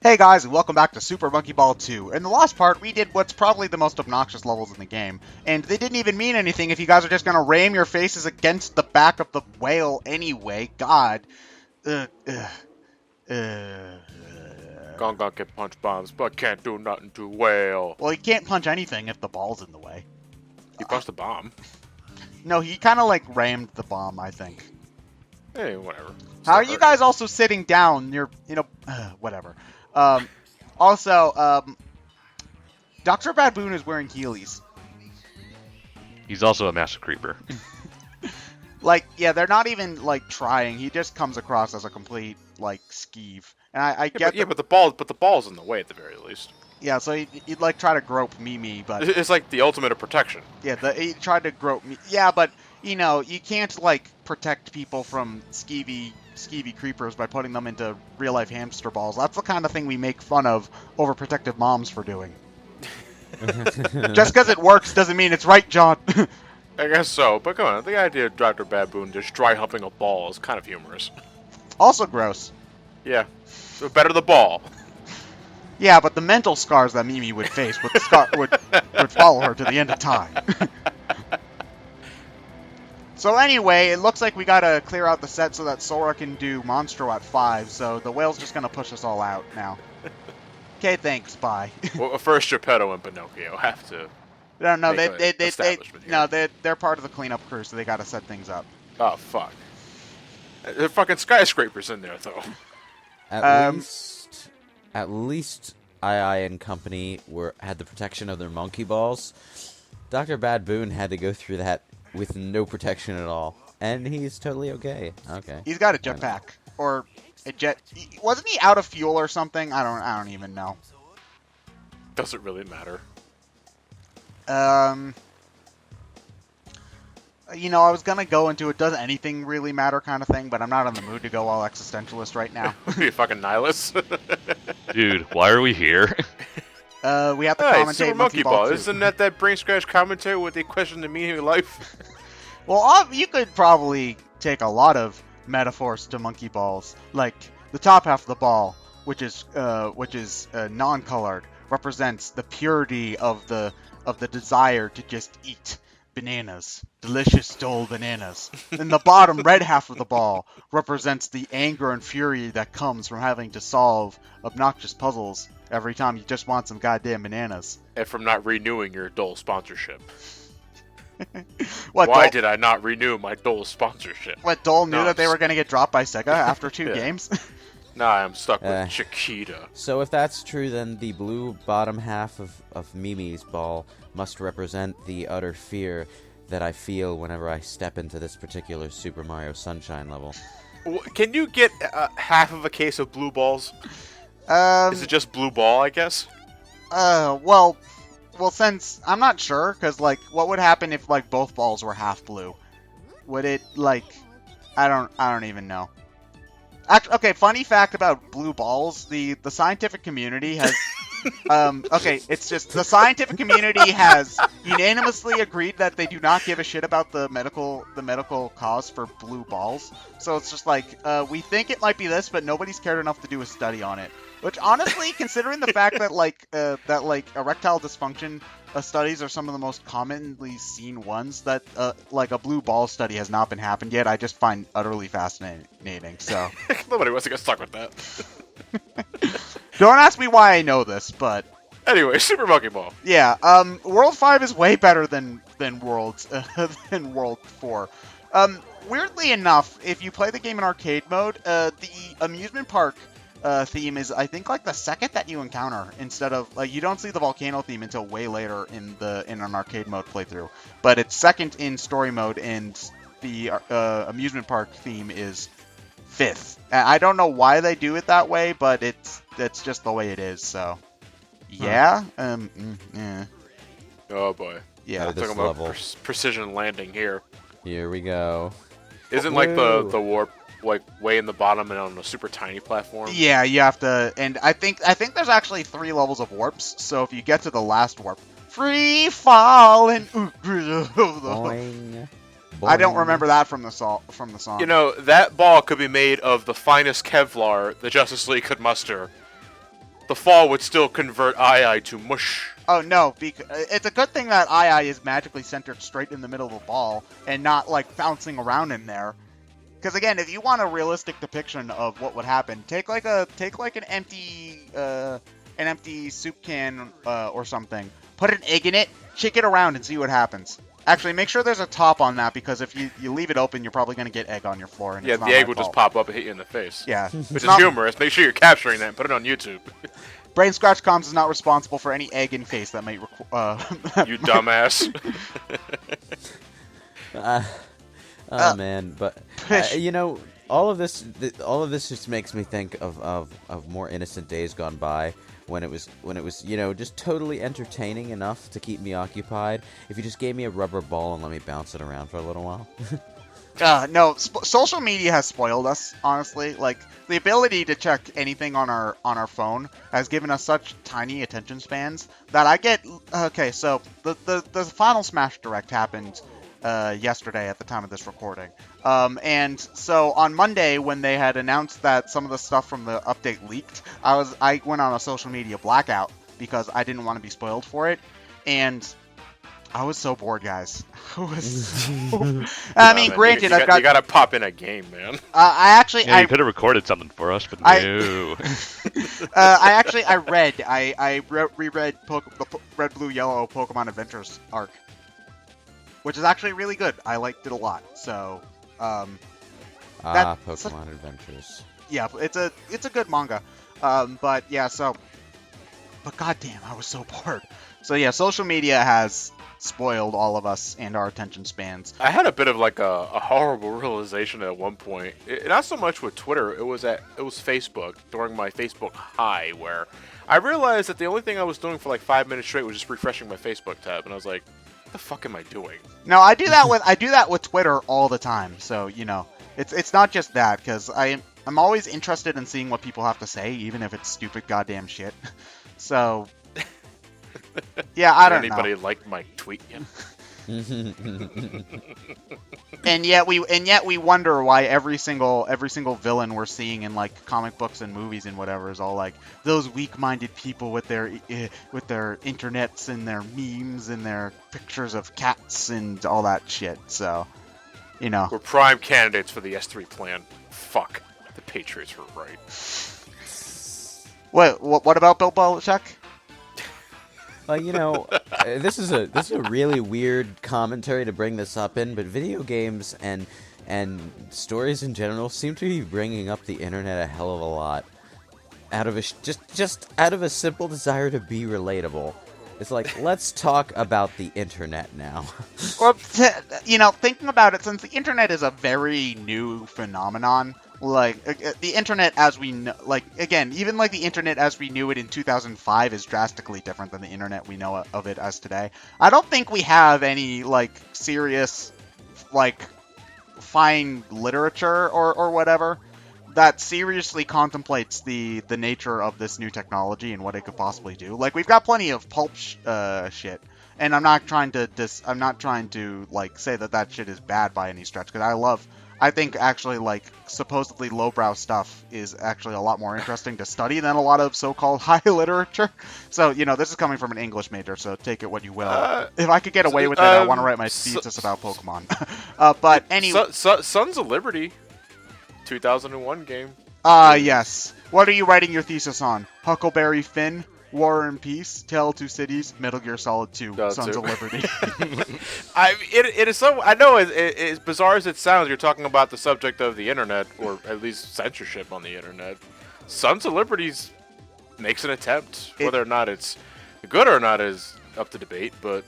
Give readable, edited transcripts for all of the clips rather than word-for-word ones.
Hey guys, and welcome back to Super Monkey Ball 2. In the last part, we did what's probably the most obnoxious levels in the game, and they didn't even mean anything if you guys are just gonna ram your faces against the back of the whale anyway. God. Ugh, ugh, ugh. Gongon can punch bombs, but can't do nothing to whale. Well, he can't punch anything if the ball's in the way. He punched the bomb. No, he kind of like rammed the bomb, I think. Hey, whatever. How are you guys also sitting down? You're, whatever. Also, Dr. Bad Boon is wearing Heelys. He's also a master creeper. Like, yeah, they're not even, like, trying. He just comes across as a complete, like, skeeve. And I get but the ball's in the way at the very least. Yeah, so he'd like, try to grope Mimi, but... It's like the ultimate of protection. Yeah, he tried to grope me. Yeah, but, you know, you can't, like, protect people from skeevy creepers by putting them into real-life hamster balls. That's the kind of thing we make fun of overprotective moms for doing. Just because it works doesn't mean it's right, John. I guess so, but come on, the idea of Dr. Baboon just dry humping a ball is kind of humorous. Also gross. Yeah, so better the ball. Yeah, but the mental scars that Mimi would face would follow her to the end of time. So anyway, it looks like we gotta clear out the set so that Sora can do Monstro at 5, so the whale's just gonna push us all out now. Okay, thanks, bye. Well, first Geppetto and Pinocchio have to. No, they're part of the cleanup crew, so they gotta set things up. Oh fuck! There are fucking skyscrapers in there, though. At least II and company had the protection of their monkey balls. Dr. Bad Boon had to go through that with no protection at all, and he's totally okay. Okay. He's got a jetpack or a jet. Wasn't he out of fuel or something? I don't even know. Doesn't really matter. You know, I was gonna go into it. Does anything really matter kind of thing, but I'm not in the mood to go all existentialist right now. You fucking nihilist. Dude, why are we here? We have to Hey, commentate Super Monkey Ball. 2. Isn't that BrainScratch commentary where they question the meaning of life? Well, you could probably take a lot of metaphors to monkey balls, like the top half of the ball, which is non-colored, represents the purity of the desire to just eat bananas, delicious Dole bananas. And the bottom red half of the ball represents the anger and fury that comes from having to solve obnoxious puzzles every time you just want some goddamn bananas. And from not renewing your Dole sponsorship. What, Why Dole, did I not renew my Dole sponsorship? what, Dole knew No, that they were going to get dropped by Sega after 2 Yeah. games? Now I'm stuck with Chiquita. So if that's true, then the blue bottom half of Mimi's ball must represent the utter fear that I feel whenever I step into this particular Super Mario Sunshine level. Can you get half of a case of blue balls? Is it just blue ball, I guess? Well, since I'm not sure, because like, what would happen if like both balls were half blue? Would it like, I don't even know. Actually, okay, funny fact about blue balls: the scientific community has, it's just the scientific community has unanimously agreed that they do not give a shit about the medical cause for blue balls. So it's just like, we think it might be this, but nobody's cared enough to do a study on it. Which honestly, considering the fact that erectile dysfunction studies are some of the most commonly seen ones, that like a blue ball study has not been happened yet, I just find utterly fascinating. So Nobody wants to get stuck with that. don't ask me why I know this, but Anyway, Super Monkey Ball. yeah, World 5 is way better than World 4. Weirdly enough, if you play the game in arcade mode, the amusement park theme is, I think, like the second that you encounter, instead of like, you don't see the volcano theme until way later in an arcade mode playthrough, but it's second in story mode, and the amusement park theme is 5th. I don't know why they do it that way, but it's just the way it is. So yeah, yeah. Oh boy. Yeah, This Talking about level. precision landing here. Here we go. Isn't like the warp like way in the bottom and on a super tiny platform? Yeah, you have to, and I think there's actually 3 levels of warps. So if you get to the last warp, free falling. Boing. I don't Boing. remember that from the song. You know, that ball could be made of the finest Kevlar the Justice League could muster. the fall would still convert II to mush. Oh no, it's a good thing that II is magically centered straight in the middle of the ball and not like bouncing around in there. Because again, if you want a realistic depiction of what would happen, take like an empty soup can or something, put an egg in it, shake it around, and see what happens. Actually, make sure there's a top on that, because if you leave it open, you're probably going to get egg on your floor. And yeah, it's not the egg my will fault. just pop up and hit you in the face. Yeah. Which is humorous. Make sure you're capturing that and put it on YouTube. BrainScratch Comms is not responsible for any egg in face that might... You dumbass. Man, but you know, all of this just makes me think of more innocent days gone by, when it was you know, just totally entertaining enough to keep me occupied. If you just gave me a rubber ball and let me bounce it around for a little while. No, social media has spoiled us, honestly. Like, the ability to check anything on our phone has given us such tiny attention spans that I get... Okay, so the final Smash Direct happened yesterday at the time of this recording. And so on Monday, when they had announced that some of the stuff from the update leaked, I went on a social media blackout because I didn't want to be spoiled for it. And I was so bored, guys. I mean, granted, you gotta pop in a game, man. You could have recorded something for us, but no. I reread the Red, Blue, Yellow Pokemon Adventures arc, which is actually really good. I liked it a lot. So, Pokemon Adventures. Yeah, it's a good manga. But yeah, but goddamn, I was so bored. So yeah, social media has spoiled all of us and our attention spans. I had a bit of like a horrible realization at one point. Not so much with Twitter. It was Facebook during my Facebook high, where I realized that the only thing I was doing for like 5 minutes straight was just refreshing my Facebook tab, and I was like, "What the fuck am I doing?" No, I do that with Twitter all the time. So you know, it's not just that, because I'm always interested in seeing what people have to say, even if it's stupid goddamn shit. So. Yeah, I don't know. Anybody like my tweet yet? And yet we wonder why every single villain we're seeing in like comic books and movies and whatever is all like those weak-minded people with their internets and their memes and their pictures of cats and all that shit. So, you know, we're prime candidates for the S3 plan. Fuck, the Patriots were right. What about Bill Belichick? Well, you know, this is a really weird commentary to bring this up in, but video games and stories in general seem to be bringing up the internet a hell of a lot, out of just out of a simple desire to be relatable. It's like, let's talk about the internet now. Well, you know, thinking about it, since the internet is a very new phenomenon, like, the internet as we know, like, again, even like the internet as we knew it in 2005 is drastically different than the internet we know of it as today. I don't think we have any, like, serious, like, fine literature or whatever that seriously contemplates the nature of this new technology and what it could possibly do. Like, we've got plenty of pulp shit, and I'm not trying to like say that shit is bad by any stretch, because I think actually, like, supposedly lowbrow stuff is actually a lot more interesting to study than a lot of so-called high literature. So, you know, this is coming from an English major, so take it what you will. If I could get away with it, I want to write my thesis about Pokemon. But anyway... Sons of Liberty, 2001 game. Yes. What are you writing your thesis on? Huckleberry Finn? War and Peace, Tale of Two Cities, Metal Gear Solid 2, Sons of Liberty. It is so. I know as bizarre as it sounds, you're talking about the subject of the internet, or at least censorship on the internet. Sons of Liberty makes an attempt. Whether or not it's good or not is up to debate, but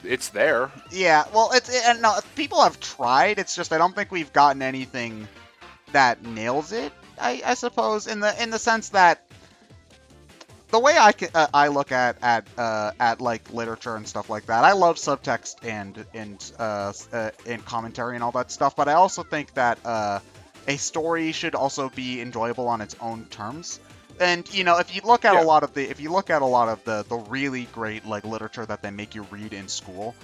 it's there. Yeah, well, no, people have tried. It's just I don't think we've gotten anything that nails it. I suppose in the sense that. The way I look at like literature and stuff like that, I love subtext and commentary and all that stuff, but I also think that a story should also be enjoyable on its own terms. And you know, if you look at a lot of the really great like literature that they make you read in school,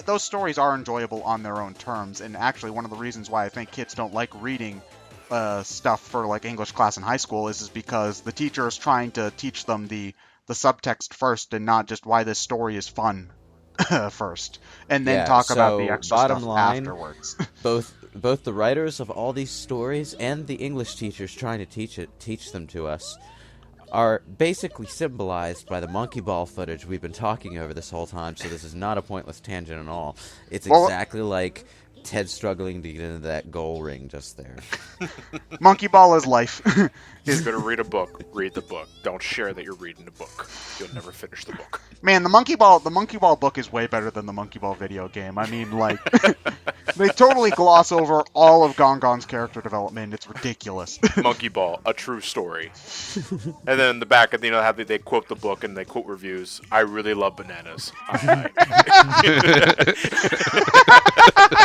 those stories are enjoyable on their own terms. And actually, one of the reasons why I think kids don't like reading stuff for like English class in high school is because the teacher is trying to teach them the subtext first and not just why this story is fun first, and then talk about the extra bottom stuff line, afterwards. both the writers of all these stories and the English teachers trying to teach them to us are basically symbolized by the monkey ball footage we've been talking over this whole time, so this is not a pointless tangent at all. It's exactly like Ted struggling to get into that goal ring just there. Monkey ball is life. He's going to read a book. Read the book. Don't share that you're reading a book. You'll never finish the book. Man, the monkey ball book is way better than the monkey ball video game. I mean, like, they totally gloss over all of Gongon's character development. It's ridiculous. Monkey Ball, a true story. And then in the back, you know, they quote the book and they quote reviews. I really love bananas. Can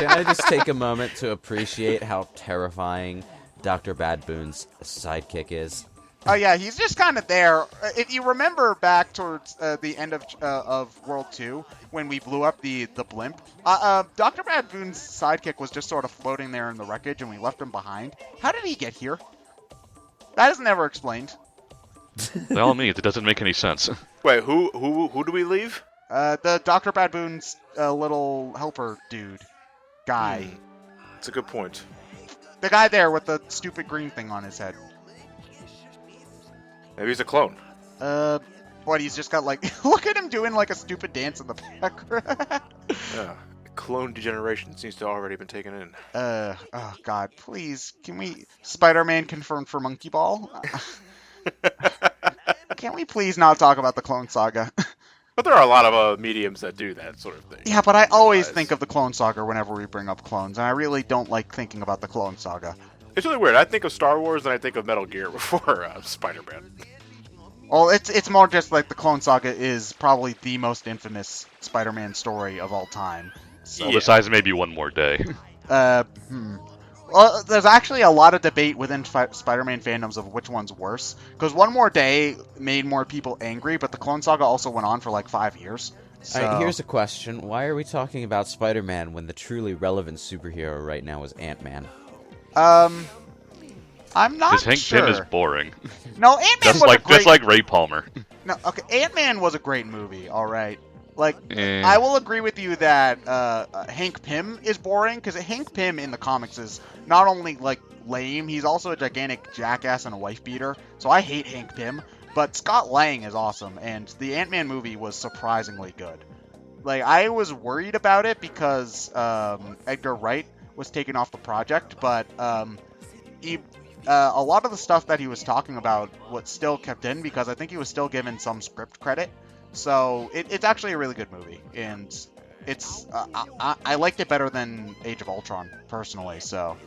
I just take a moment to appreciate how terrifying Dr. Bad Boon's sidekick is? Oh yeah, he's just kind of there. If you remember back towards the end of World 2, when we blew up the blimp, Dr. Bad Boon's sidekick was just sort of floating there in the wreckage, and we left him behind. How did he get here? That is never explained. By all means, it doesn't make any sense. Wait, who do we leave? The Dr. Bad Boon's little helper dude guy. That's a good point. The guy there with the stupid green thing on his head. Maybe he's a clone. What, he's just got like, look at him doing like a stupid dance in the background. Yeah. Clone degeneration seems to have already been taken in. Oh god, please, can we, Spider-Man confirmed for Monkey Ball? Can we please not talk about the Clone Saga? But there are a lot of mediums that do that sort of thing. Yeah, but I always think of the Clone Saga whenever we bring up clones, and I really don't like thinking about the Clone Saga. It's really weird. I think of Star Wars and I think of Metal Gear before Spider-Man. Well, it's more just like the Clone Saga is probably the most infamous Spider-Man story of all time. So, Well, besides maybe One More Day. Well, there's actually a lot of debate within Spider-Man fandoms of which one's worse. Because One More Day made more people angry, but the Clone Saga also went on for like 5 years. So... All right, here's a question. Why are we talking about Spider-Man when the truly relevant superhero right now is Ant-Man? I'm not Because Hank sure. Pym is boring. No, Ant-Man was a great... Just like Ray Palmer. No, okay, Ant-Man was a great movie, alright. Like, Eh. I will agree with you that Hank Pym is boring, because Hank Pym in the comics is not only, like, lame, he's also a gigantic jackass and a wife-beater, so I hate Hank Pym, but Scott Lang is awesome, and the Ant-Man movie was surprisingly good. Like, I was worried about it because Edgar Wright was taken off the project, but a lot of the stuff that he was talking about was still kept in, because I think he was still given some script credit. So it's actually a really good movie, and it's I liked it better than Age of Ultron personally. So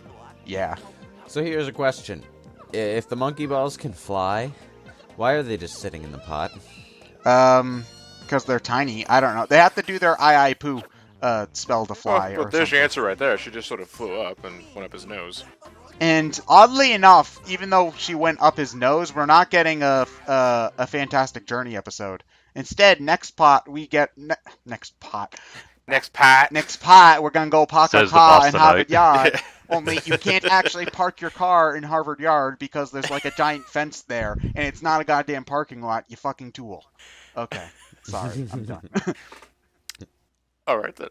yeah. So here's a question: if the monkey balls can fly, why are they just sitting in the pot? Because they're tiny. I don't know. They have to do their I poo spell to fly. Well, or there's something. your answer right there. She just sort of flew up and went up his nose. And oddly enough, even though she went up his nose, we're not getting a Fantastic Journey episode. Instead, next pot, we get... next pot, we're gonna go park our Says the car in Bostonite. Harvard Yard. Only you can't actually park your car in Harvard Yard because there's like a giant fence there, and it's not a goddamn parking lot, you fucking tool. Okay, sorry, I'm done. All right, then.